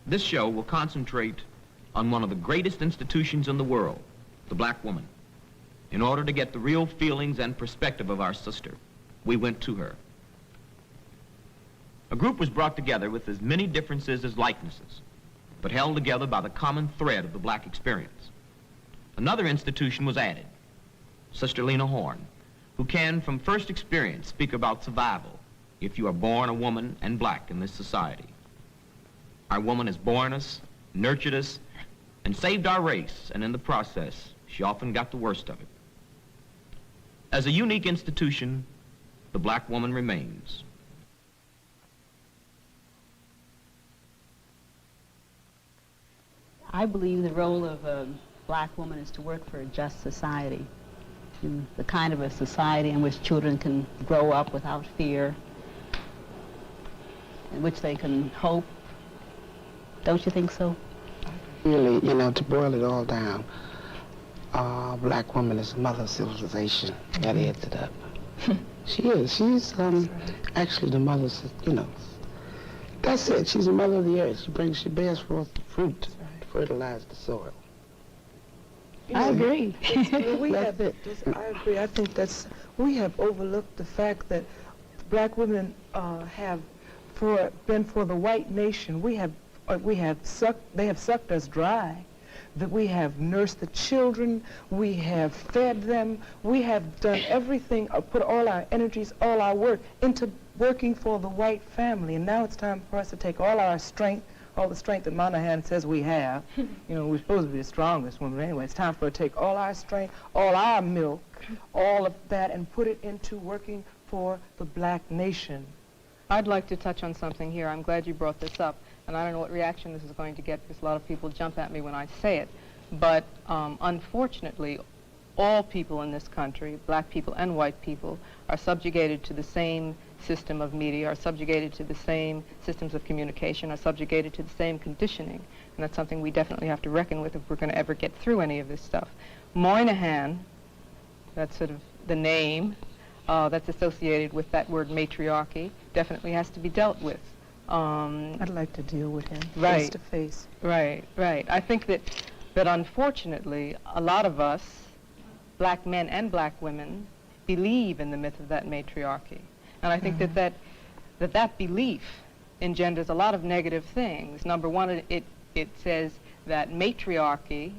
This show will concentrate on one of the greatest institutions in the world, the black woman. In order to get the real feelings and perspective of our sister, we went to her. A group was brought together with as many differences as likenesses, but held together by the common thread of the black experience. Another institution was added, Sister Lena Horne, who can, from first experience, speak about survival if you are born a woman and black in this society. Our woman has borne us, nurtured us, and saved our race, and in the process, she often got the worst of it. As a unique institution, the black woman remains. I believe the role of a black woman is to work for a just society, and the kind of a society in which children can grow up without fear, in which they can hope. Don't you think so? Really, you know, to boil it all down, black woman is the mother of civilization. That adds it up. She is. She's actually the mother, you know. That's it. She's the mother of the earth. She bears forth the fruit to fertilize the soil. I agree. I agree. I think we have overlooked the fact that black women have been for the white nation. They have sucked us dry. That we have nursed the children, we have fed them, we have done everything, put all our energies, all our work into working for the white family. And now it's time for us to take all our strength, all the strength that Monahan says we have. You know, we're supposed to be the strongest women anyway. It's time for us to take all our strength, all our milk, all of that, and put it into working for the black nation. I'd like to touch on something here. I'm glad you brought this up. And I don't know what reaction this is going to get because a lot of people jump at me when I say it. But unfortunately, all people in this country, black people and white people, are subjugated to the same system of media, are subjugated to the same systems of communication, are subjugated to the same conditioning. And that's something we definitely have to reckon with if we're going to ever get through any of this stuff. Moynihan, that's sort of the name that's associated with that word matriarchy, definitely has to be dealt with. I'd like to deal with him face to face. Right. I think that unfortunately, a lot of us, black men and black women, believe in the myth of that matriarchy. And I think that belief engenders a lot of negative things. Number one, it says that matriarchy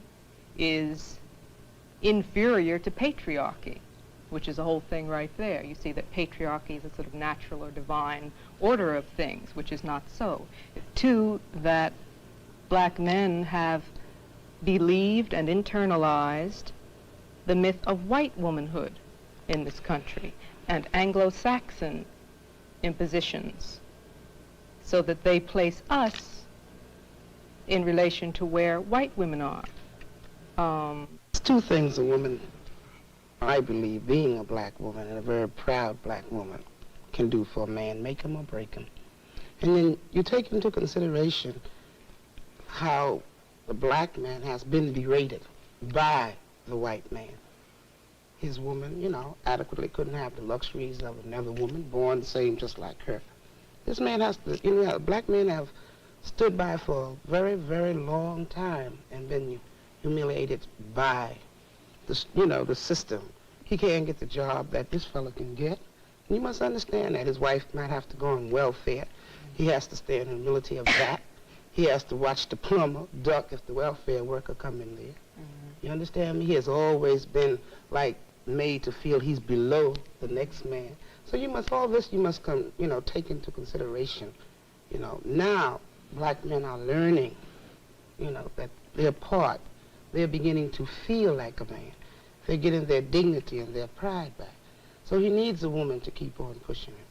is inferior to patriarchy, which is a whole thing right there. You see that patriarchy is a sort of natural or divine order of things, which is not so. Two, that black men have believed and internalized the myth of white womanhood in this country and Anglo-Saxon impositions, so that they place us in relation to where white women are. There's two things a woman, I believe, being a black woman and a very proud black woman, can do for a man, make him or break him. And then you take into consideration how the black man has been berated by the white man. His woman, you know, adequately couldn't have the luxuries of another woman, born the same just like her. This man has to, you know, black men have stood by for a very, very long time and been humiliated by the system. He can't get the job that this fella can get. And you must understand that his wife might have to go on welfare. He has to stay in the humility of that. He has to watch the plumber duck if the welfare worker come in there. You understand me? He has always been like made to feel he's below the next man. So you must, all this you must come, you know, take into consideration. You know, now black men are learning, you know, that they're part. They're beginning to feel like a man. They're getting their dignity and their pride back. So he needs a woman to keep on pushing him.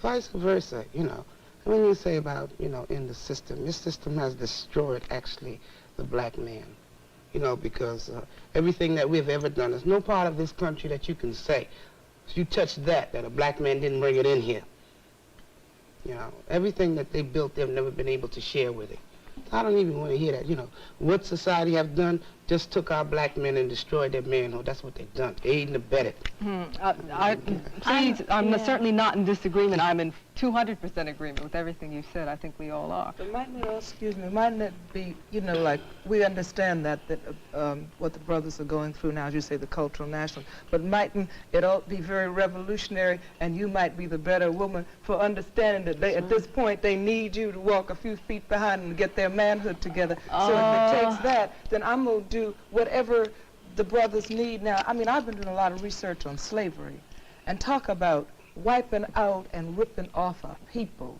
Vice versa, you know. When you say about, you know, in the system, this system has destroyed, actually, the black man. You know, because everything that we've ever done, there's no part of this country that you can say, if you touch that a black man didn't bring it in here. You know, everything that they built, they've never been able to share with it. I don't even want to hear that, you know. What society have done, just took our black men and destroyed their manhood. That's what they've done. Aid and abetted. Please, I'm certainly not in disagreement. I'm in 200% agreement with everything you said. I think we all are. But mightn't it, excuse me, mightn't it be, you know, like, we understand that what the brothers are going through now, as you say, the cultural nationalism, but mightn't it all be very revolutionary, and you might be the better woman for understanding that they, at this point, they need you to walk a few feet behind them to get their manhood together. So if it takes that, then I'm going to do whatever the brothers need now. I mean, I've been doing a lot of research on slavery, and talk about wiping out and ripping off a people.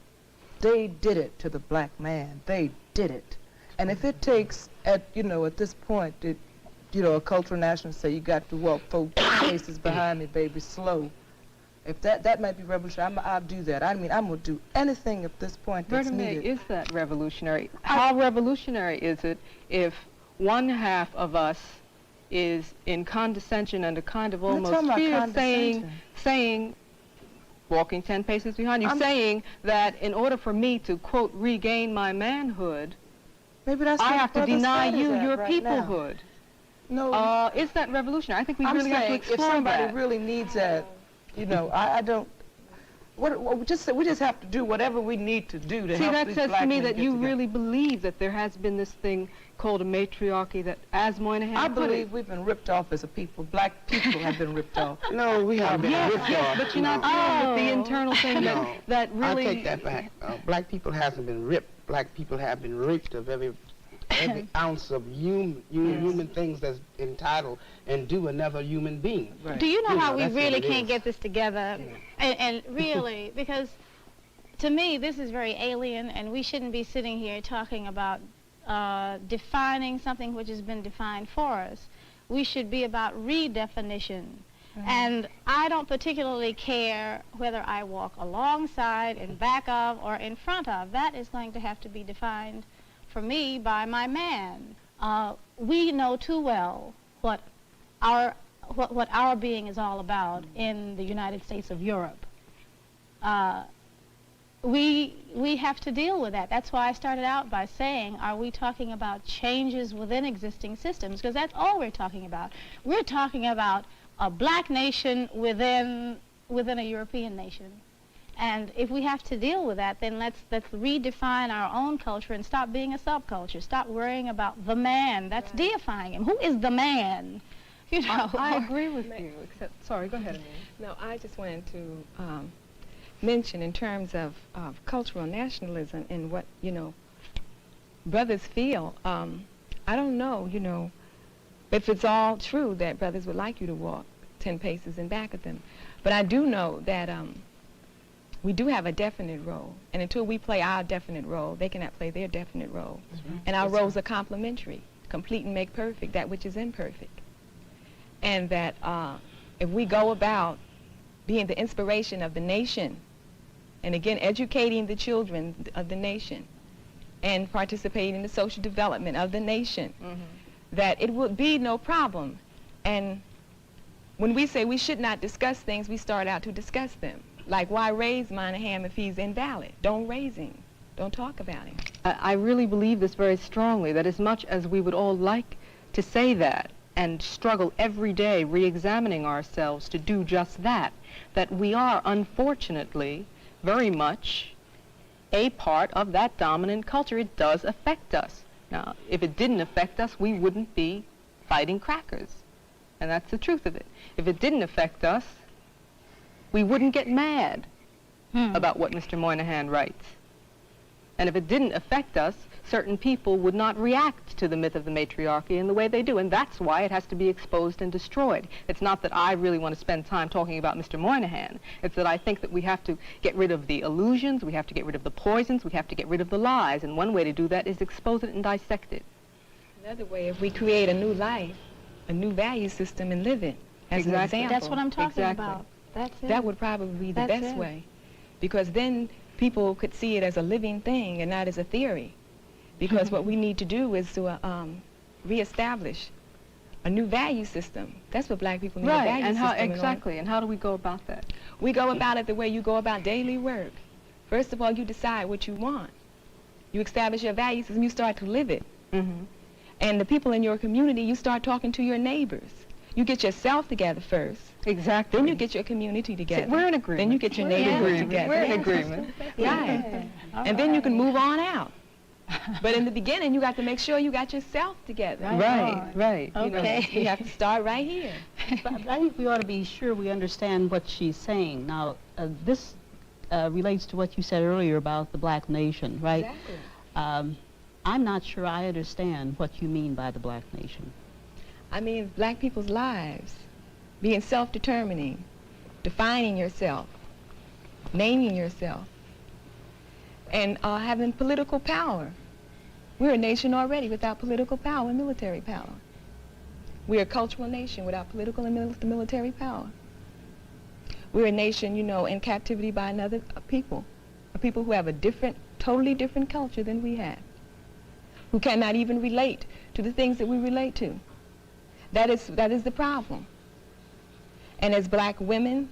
They did it to the black man. They did it. And if it takes, at this point, a cultural nationalist say, you got to walk 4 paces behind me, baby, slow. If that might be revolutionary, I'll do that. I mean, I'm going to do anything at this point that's needed. Is that revolutionary? How revolutionary is it if one half of us is in condescension and a kind of almost fear, saying, walking 10 paces behind you, saying that in order for me to, quote, regain my manhood, maybe that's I have to deny you your right peoplehood. No. Is that revolutionary? I think we I'm really have to saying explore if somebody that. really needs that, I don't. We just have to do whatever we need to do to help that these says black to me men that get you together. really believe that there has been this thing called a matriarchy that, as Moynihan I put it, believe we've been ripped off as a people. Black people have been ripped off. No, we haven't been ripped off. but you're not dealing with the internal thing that really... I take that back. Black people hasn't been ripped. Black people have been raped of every ounce of human things that's entitled and due another human being. Right. Do you know how we that's really what it can't is. get this together? And really, because to me, this is very alien, and we shouldn't be sitting here talking about defining something which has been defined for us. We should be about redefinition. And I don't particularly care whether I walk alongside, in back of, or in front of. That is going to have to be defined for me by my man. We know too well what our being is all about in the United States of Europe. We have to deal with that. That's why I started out by saying, are we talking about changes within existing systems? Because that's all we're talking about. We're talking about a black nation within a European nation. And if we have to deal with that, then let's redefine our own culture and stop being a subculture. Stop worrying about the man. That's deifying him. Who is the man? You know. I agree with you, except, sorry, go ahead, Amelia. No, I just wanted to mention in terms of cultural nationalism and what, brothers feel. I don't know, if it's all true that brothers would like you to walk 10 paces in back of them. But I do know that we do have a definite role, and until we play our definite role, they cannot play their definite role. And our roles are complementary, complete and make perfect that which is imperfect. And that if we go about being the inspiration of the nation, and again, educating the children of the nation, and participating in the social development of the nation, that it would be no problem. And when we say we should not discuss things, we start out to discuss them. Like, why raise Moynihan if he's invalid? Don't raise him. Don't talk about him. I really believe this very strongly, that as much as we would all like to say that and struggle every day re-examining ourselves to do just that, that we are, unfortunately, very much a part of that dominant culture. It does affect us. Now, if it didn't affect us, we wouldn't be fighting crackers. And that's the truth of it. If it didn't affect us, we wouldn't get mad about what Mr. Moynihan writes. And if it didn't affect us, certain people would not react to the myth of the matriarchy in the way they do. And that's why it has to be exposed and destroyed. It's not that I really want to spend time talking about Mr. Moynihan. It's that I think that we have to get rid of the illusions, we have to get rid of the poisons, we have to get rid of the lies. And one way to do that is expose it and dissect it. Another way, if we create a new life, a new value system, and live it as an example. That's what I'm talking about. That's it. That would probably be the That's best it. way, because then people could see it as a living thing and not as a theory. Because what we need to do is to reestablish a new value system. That's what black people need, a value and system. exactly, and how do we go about that? We go about it the way you go about daily work. First of all, you decide what you want. You establish your value system, you start to live it. And the people in your community, you start talking to your neighbors. You get yourself together first. Exactly. Then you get your community together. We're in agreement. Then you get your neighborhood together. We're in agreement. Right. And then you can move on out. But in the beginning, you got to make sure you got yourself together. Right. You know, Okay. you have to start right here. But I think we ought to be sure we understand what she's saying. Now, this relates to what you said earlier about the black nation, right? Exactly. I'm not sure I understand what you mean by the black nation. I mean, black people's lives, being self-determining, defining yourself, naming yourself, and having political power. We're a nation already without political power and military power. We're a cultural nation without political and military power. We're a nation, you know, in captivity by another people, a people who have a different, totally different culture than we have, who cannot even relate to the things that we relate to. That is the problem. And as black women,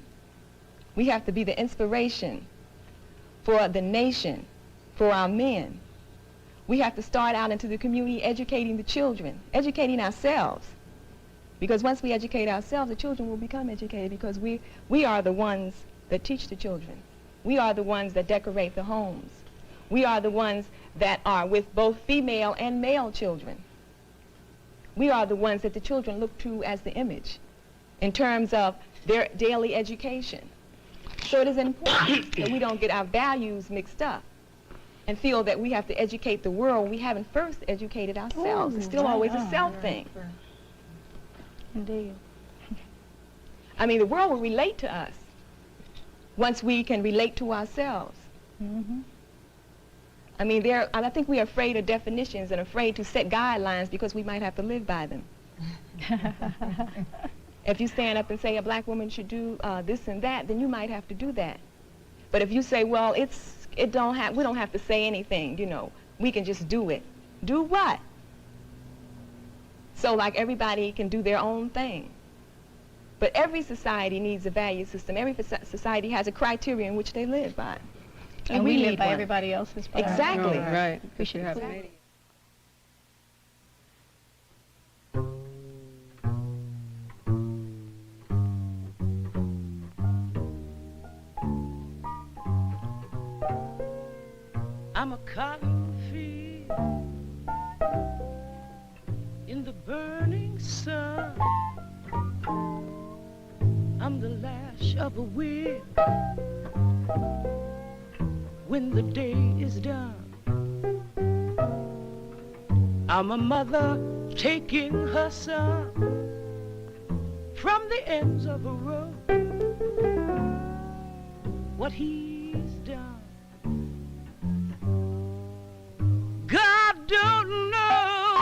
we have to be the inspiration for the nation, for our men. We have to start out into the community educating the children, educating ourselves. Because once we educate ourselves, the children will become educated, because we are the ones that teach the children. We are the ones that decorate the homes. We are the ones that are with both female and male children. We are the ones that the children look to as the image in terms of their daily education. So it is important that we don't get our values mixed up and feel that we have to educate the world. We haven't first educated ourselves. It's still always a self thing. Indeed. I mean, the world will relate to us once we can relate to ourselves. Mm-hmm. I mean, I think we are afraid of definitions and afraid to set guidelines because we might have to live by them. If you stand up and say a black woman should do this and that, then you might have to do that. But if you say, well, we don't have to say anything, you know, we can just do it. Do what? So like everybody can do their own thing. But every society needs a value system. Every society has a criteria in which they live by. And we live need by one. everybody else's. Exactly. Right. We should have Exactly. I'm a cotton field in the burning sun. I'm the lash of a whip when the day is done. I'm a mother taking her son from the ends of a road. What he's done, God don't know.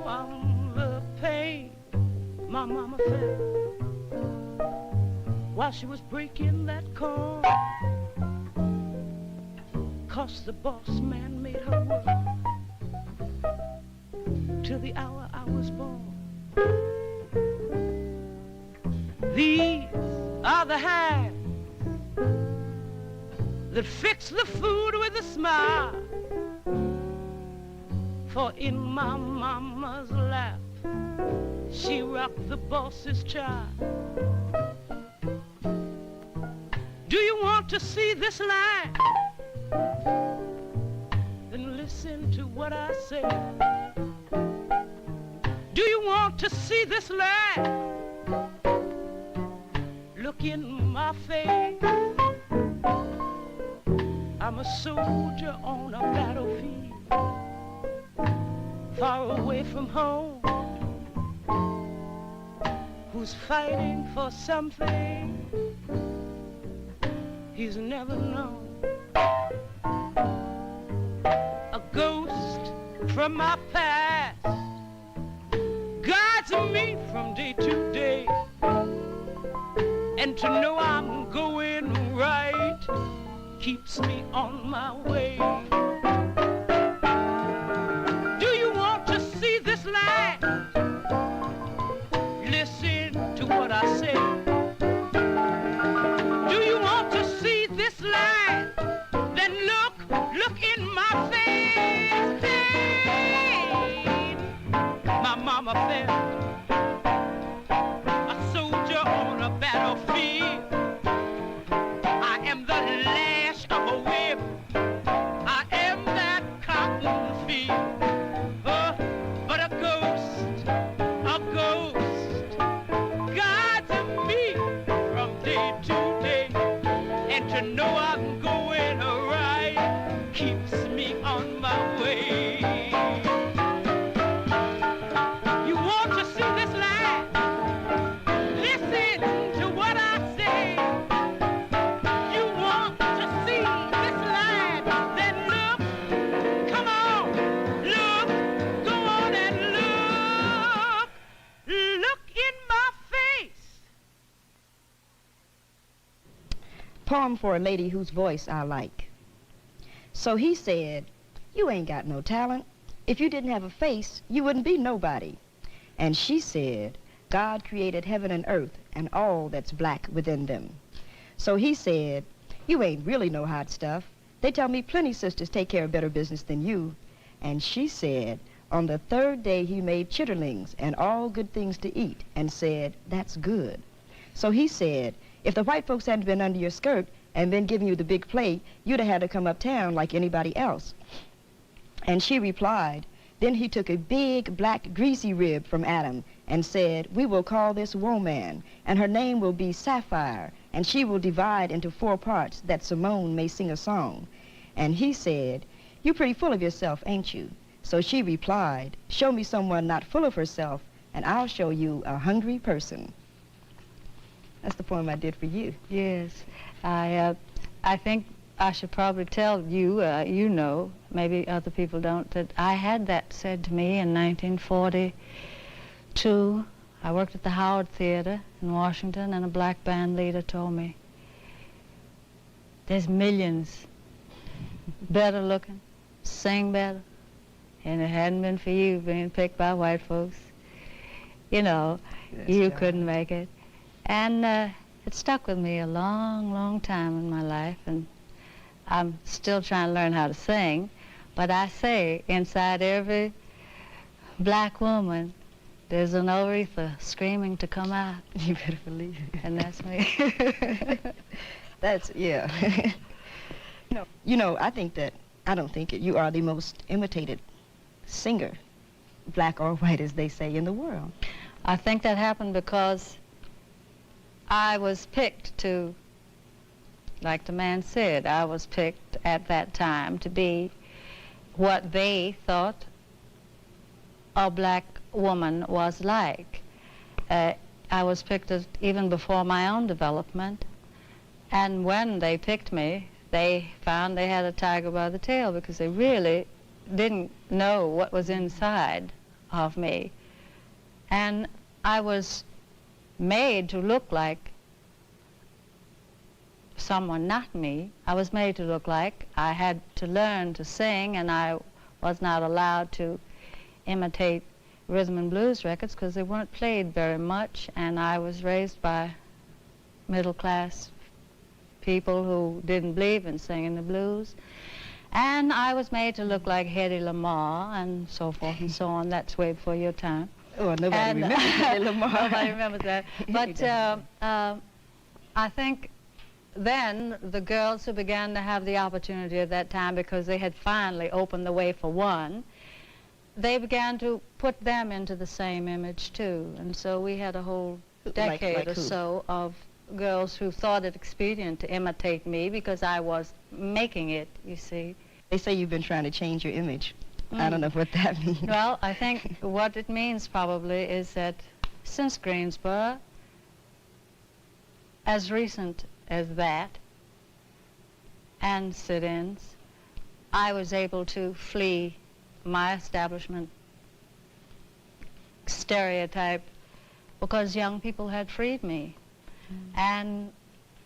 I'm the pain my mama felt while she was breaking that corn, 'cause the boss man made her work till the hour I was born. These are the hands that fix the food with a smile, for in my mama's lap she rocked the boss's child. Do you want to see this land? Then listen to what I say. Do you want to see this land? Look in my face. I'm a soldier on a battlefield, far away from home, who's fighting for something he's never known. A ghost from my past guides me from day to day, and to know I'm going right keeps me on my way. Do you want to see this land? Listen to what I say. Do you want to see this land? Then look in my face. Hey. poem for a lady whose voice I like. So he said, you ain't got no talent. If you didn't have a face, you wouldn't be nobody. And she said, God created heaven and earth and all that's black within them. So he said, you ain't really no hot stuff. They tell me plenty sisters take care of better business than you. And she said, on the third day he made chitterlings and all good things to eat and said, that's good. So he said, if the white folks hadn't been under your skirt and been giving you the big plate, you'd have had to come uptown like anybody else. And she replied, then he took a big black greasy rib from Adam and said, we will call this woman, and her name will be Sapphire, and she will divide into 4 parts that Simone may sing a song. And he said, you're pretty full of yourself, ain't you? So she replied, show me someone not full of herself, and I'll show you a hungry person. That's the poem I did for you. Yes. I think I should probably tell you, you know, maybe other people don't, that I had that said to me in 1942. I worked at the Howard Theater in Washington, and a black band leader told me, there's millions better looking, sing better, and it hadn't been for you being picked by white folks, you know, you couldn't make it. And it stuck with me a long, long time in my life, and I'm still trying to learn how to sing, but I say inside every black woman, there's an Aretha screaming to come out. You better believe it. And that's me. That's, yeah. You know, I don't think it, you are the most imitated singer, black or white, as they say, in the world. I think that happened because I was picked to, like the man said, I was picked at that time to be what they thought a black woman was like. I was picked even before my own development, and when they picked me, they found they had a tiger by the tail, because they really didn't know what was inside of me. And I was made to look like someone not me. I was made to look like I had to learn to sing, and I was not allowed to imitate rhythm and blues records because they weren't played very much, and I was raised by middle-class people who didn't believe in singing the blues. And I was made to look like Hedy Lamarr and so forth and so on. That's way before your time. Oh, nobody remembers Hedy Lamarr. Nobody remembers that. But I think then the girls who began to have the opportunity at that time, because they had finally opened the way for one, they began to put them into the same image too. And so we had a whole decade or so of girls who thought it expedient to imitate me because I was making it, you see. They say you've been trying to change your image. I don't know what that means. Well, I think what it means probably is that since Greensboro, as recent as that, and sit-ins, I was able to flee my establishment stereotype because young people had freed me. And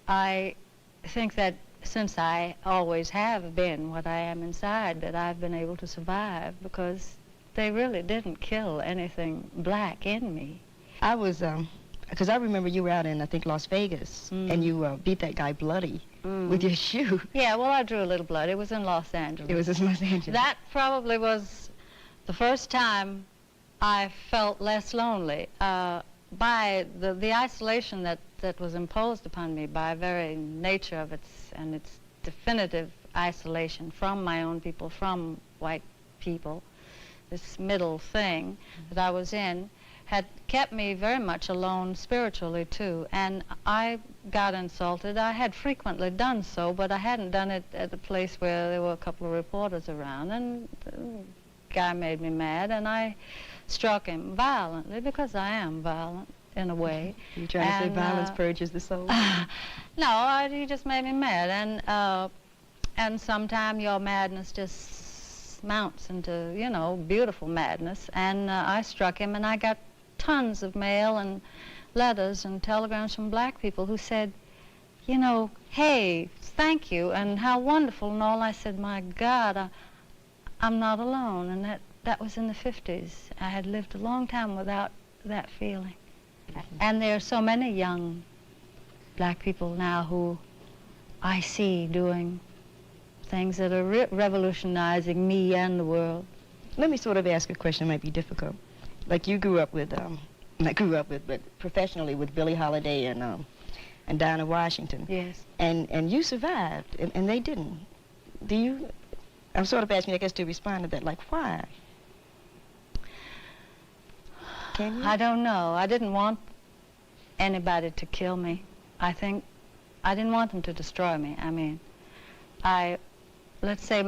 I think that since I always have been what I am inside, that I've been able to survive because they really didn't kill anything black in me. I was, because I remember you were out in, I think, Las Vegas, and you beat that guy bloody with your shoe. Yeah, well, I drew a little blood. It was in Los Angeles. It was in Los Angeles. That probably was the first time I felt less lonely. By the isolation that was imposed upon me by very nature of its definitive isolation from my own people, from white people, this middle thing that I was in, had kept me very much alone spiritually too. And I got insulted. I had frequently done so, but I hadn't done it at a place where there were a couple of reporters around. And the guy made me mad, and I struck him violently, because I am violent in a way. You trying to say violence purges the soul? No, he just made me mad, and sometimes your madness just mounts into, you know, beautiful madness. And I struck him, and I got tons of mail and letters and telegrams from black people who said, you know, hey, thank you, and how wonderful, and all. I said, my God, I'm not alone, and that was in the 50s. I had lived a long time without that feeling. And there are so many young black people now who I see doing things that are revolutionizing me and the world. Let me sort of ask a question that might be difficult. Like you grew up with, not grew up with, but professionally with Billie Holiday and Dinah Washington. Yes. And you survived, and they didn't. Do you? I'm sort of asking, I guess, to respond to that. Like, why? Can you? I don't know. I didn't want anybody to kill me. I think I didn't want them to destroy me. I mean, let's say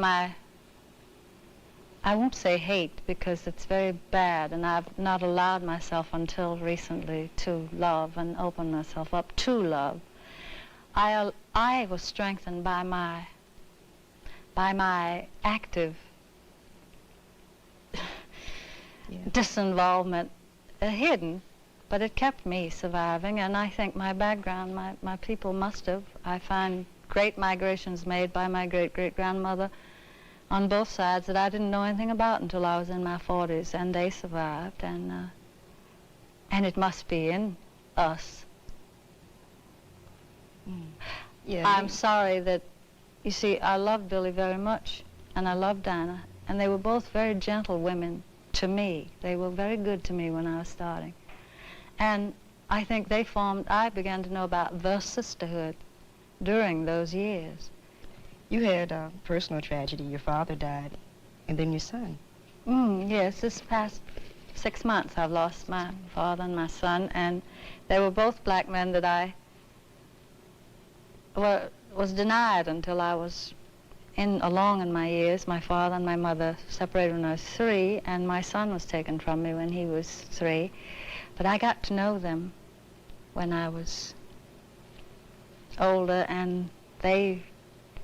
I won't say hate because it's very bad, and I've not allowed myself until recently to love and open myself up to love. I was strengthened by my active disinvolvement, hidden, but it kept me surviving, and I think my background, my people must have. I find great migrations made by my great-great-grandmother on both sides that I didn't know anything about until I was in my 40s, and they survived, and it must be in us. Yeah. I'm sorry that, you see, I loved Billie very much, and I loved Dinah, and they were both very gentle women to me. They were very good to me when I was starting. And I think I began to know about the sisterhood during those years. You had a personal tragedy. Your father died, and then your son. Yes, this past 6 months I've lost my father and my son, and they were both black men that I was denied until I was along in my years. My father and my mother separated when I was 3, and my son was taken from me when he was 3. But I got to know them when I was older, and they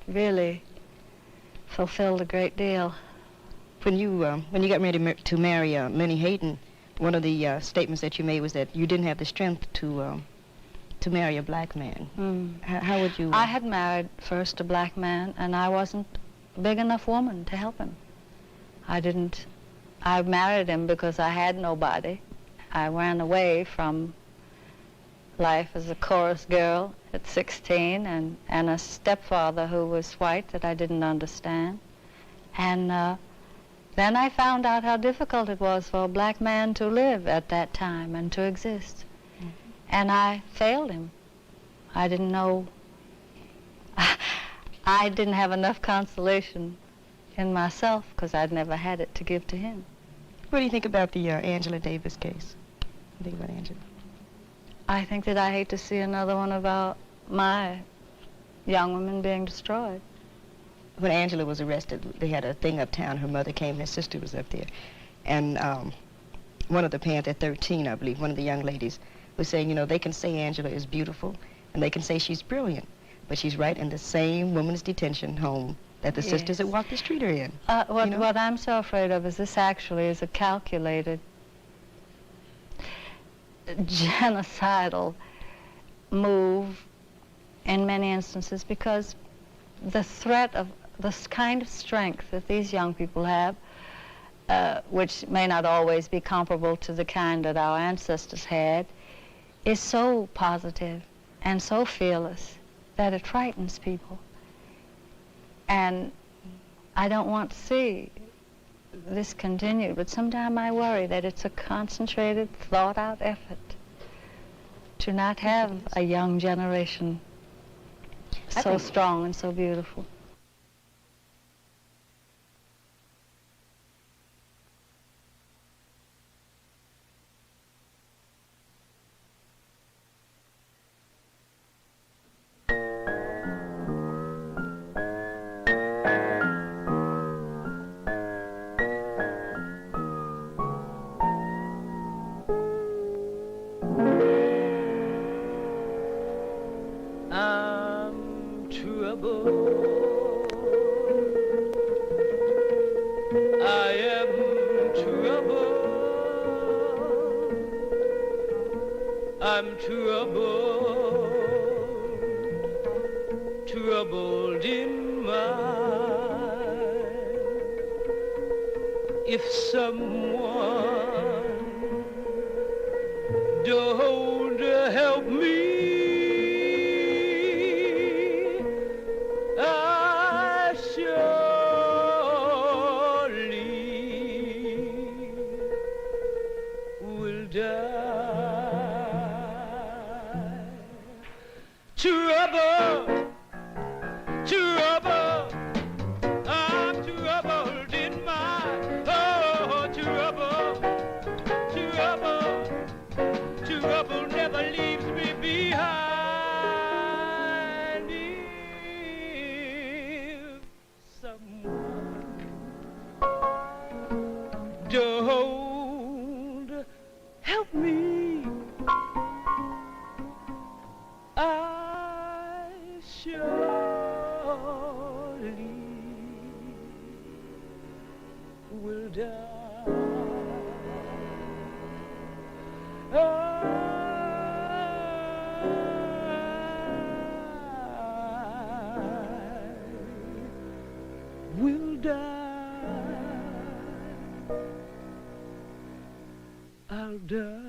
really fulfilled a great deal. When you got ready to marry Lenny Hayden, one of the statements that you made was that you didn't have the strength to marry a black man. How would you? I had married first a black man, and I wasn't a big enough woman to help him. I married him because I had nobody. I ran away from life as a chorus girl at 16, and a stepfather who was white that I didn't understand. And then I found out how difficult it was for a black man to live at that time and to exist. And I failed him. I didn't know. I didn't have enough consolation in myself because I'd never had it to give to him. What do you think about the Angela Davis case? What do you think about Angela? I think that I hate to see another one about my young women being destroyed. When Angela was arrested, they had a thing uptown. Her mother came, her sister was up there. And one of the parents at 13, I believe, one of the young ladies, was saying, you know, they can say Angela is beautiful, and they can say she's brilliant, but she's right in the same women's detention home that the sisters that walk the street are in. What I'm so afraid of is this actually is a calculated, genocidal move in many instances, because the threat of this kind of strength that these young people have, which may not always be comparable to the kind that our ancestors had, is so positive and so fearless that it frightens people. And I don't want to see this continue, but sometimes I worry that it's a concentrated, thought-out effort to not have a young generation so strong and so beautiful. I'm trouble. troubled in mind. If someone don't help me, I surely will die. Trouble, trouble, I'm troubled in mind. Oh, trouble, trouble, trouble never leaves me behind. If someone don't help me, I surely will die. I will die. I'll die.